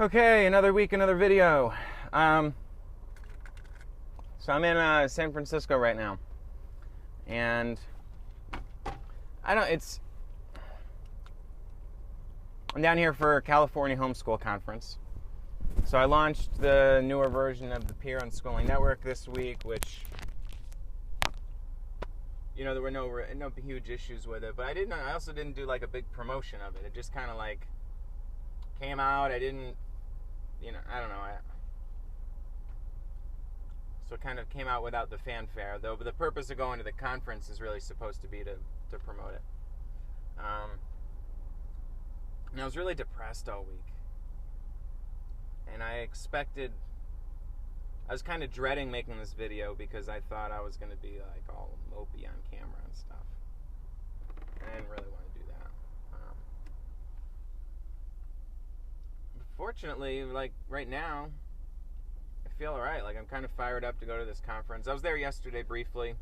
Okay, another week, another video. So I'm in San Francisco right now, and I'm down here for California Homeschool Conference. So I launched the newer version of the Peer Unschooling Network this week, which, there were no huge issues with it, but I also didn't do like a big promotion of it. It just kind of like came out. I didn't, I don't know. So it kind of came out without the fanfare, though. But the purpose of going to the conference is really supposed to be to promote it. And I was really depressed all week, and I was kind of dreading making this video because I thought I was going to be like all mopey on camera and stuff. I didn't really want to do that. Fortunately, like right now, I feel alright. Like I'm kind of fired up to go to this conference. I was there yesterday briefly.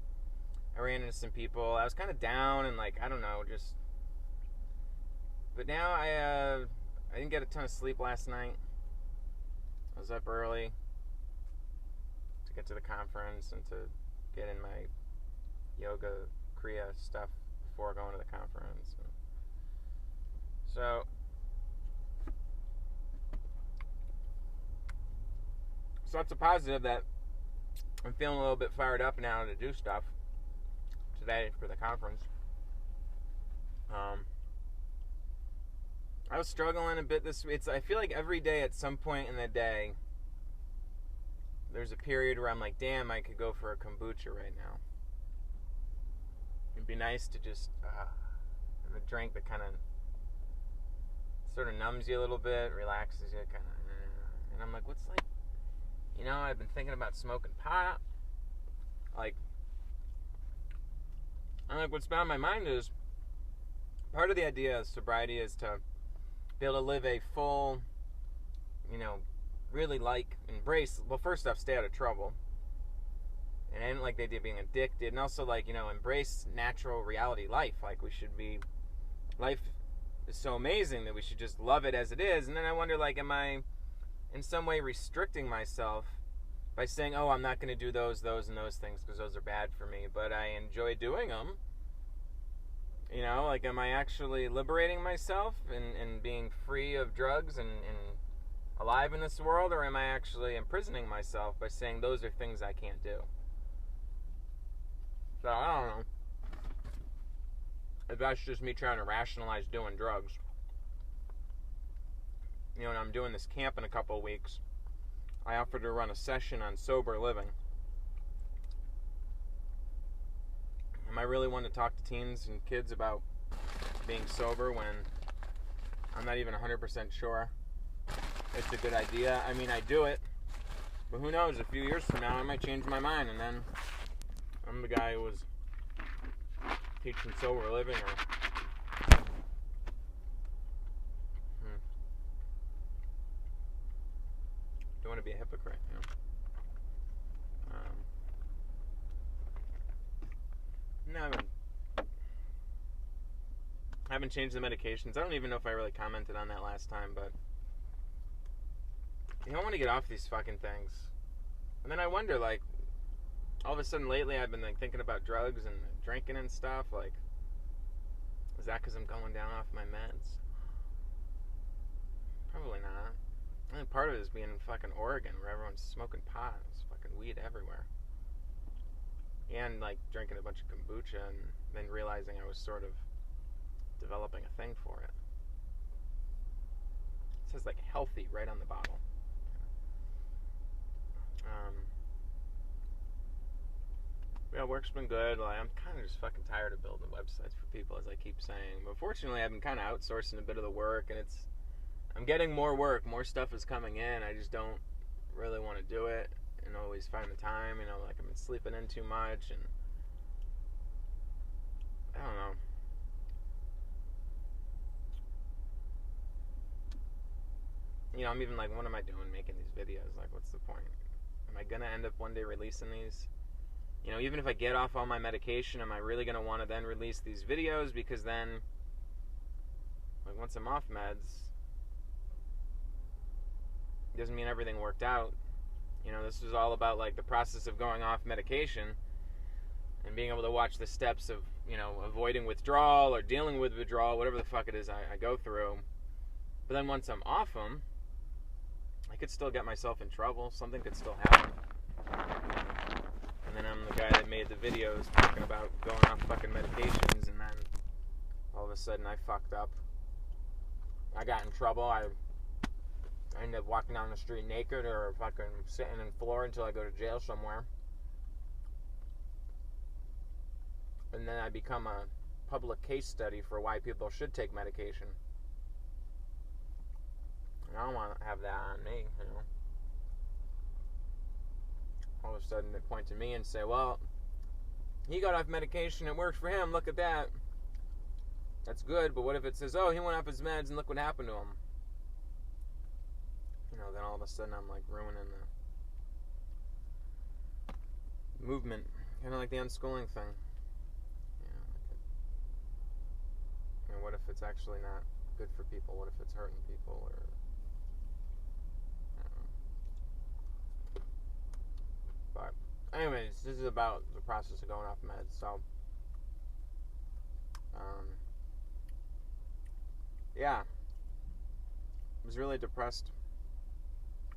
I ran into some people. I was kind of down and like, I don't know, but now I didn't get a ton of sleep last night. I was up early to get to the conference and to get in my yoga kriya stuff before going to the conference. So it's a positive that I'm feeling a little bit fired up now to do stuff today for the conference. I was struggling a bit this week. I feel like every day at some point in the day, there's a period where I'm like, damn, I could go for a kombucha right now. It'd be nice to just have a drink that kind of sort of numbs you a little bit, relaxes you, kind of. And I'm like, what's like, I've been thinking about smoking pot. What's been on my mind is part of the idea of sobriety is to be able to live a full, really embrace, well, first off, stay out of trouble. And I didn't like the idea of being addicted. And also, embrace natural reality life. Life is so amazing that we should just love it as it is. And then I wonder, am I in some way restricting myself by saying, oh, I'm not going to do those and those things because those are bad for me, but I enjoy doing them? Am I actually liberating myself and being free of drugs and alive in this world, or am I actually imprisoning myself by saying those are things I can't do? So I don't know if that's just me trying to rationalize doing drugs. And I'm doing this camp in a couple of weeks. I offered to run a session on sober living. Am I really wanting to talk to teens and kids about being sober when I'm not even 100% sure it's a good idea? I mean, I do it, but who knows? A few years from now, I might change my mind, and then I'm the guy who was teaching sober living, or don't want to be a hypocrite, No, I haven't changed the medications. I don't even know if I really commented on that last time, but I want to get off these fucking things. And then I wonder, all of a sudden lately I've been thinking about drugs and drinking and stuff. Is that because I'm going down off my meds? Probably not. I think part of it is being in fucking Oregon, where everyone's smoking pot. There's fucking weed everywhere. And drinking a bunch of kombucha and then realizing I was sort of developing a thing for it. It says healthy right on the bottle. Work's been good. I'm kind of just fucking tired of building websites for people, as I keep saying. But fortunately, I've been kind of outsourcing a bit of the work, and I'm getting more work. More stuff is coming in. I just don't really want to do it and always find the time. I've been sleeping in too much, and I don't know. I'm even what am I doing making these videos? What's the point? Am I going to end up one day releasing these? Even if I get off all my medication, am I really going to want to then release these videos? Because then, once I'm off meds, doesn't mean everything worked out. You know, this was all about like the process of going off medication and being able to watch the steps of, you know, avoiding withdrawal or dealing with withdrawal, whatever the fuck it is I go through. But then once I'm off them, I could still get myself in trouble. Something could still happen. And then I'm the guy that made the videos talking about going off fucking medications, and then all of a sudden I fucked up. I got in trouble. I ended up walking down the street naked or fucking sitting on the floor until I go to jail somewhere. And then I become a public case study for why people should take medication. And I don't want to have that on me, you know. All of a sudden they point to me and say, well, he got off medication, it worked for him, look at that. That's good, but what if it says, oh, he went off his meds and look what happened to him? You know, then all of a sudden I'm like ruining the movement. Kind of like the unschooling thing. You know, what if it's actually not good for people? What if it's hurting people? Or I don't know. But anyways, this is about the process of going off meds. So yeah, I was really depressed.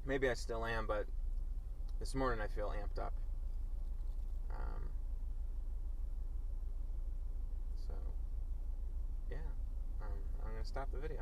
Maybe I still am, but this morning I feel amped up. So yeah, I'm gonna stop the video.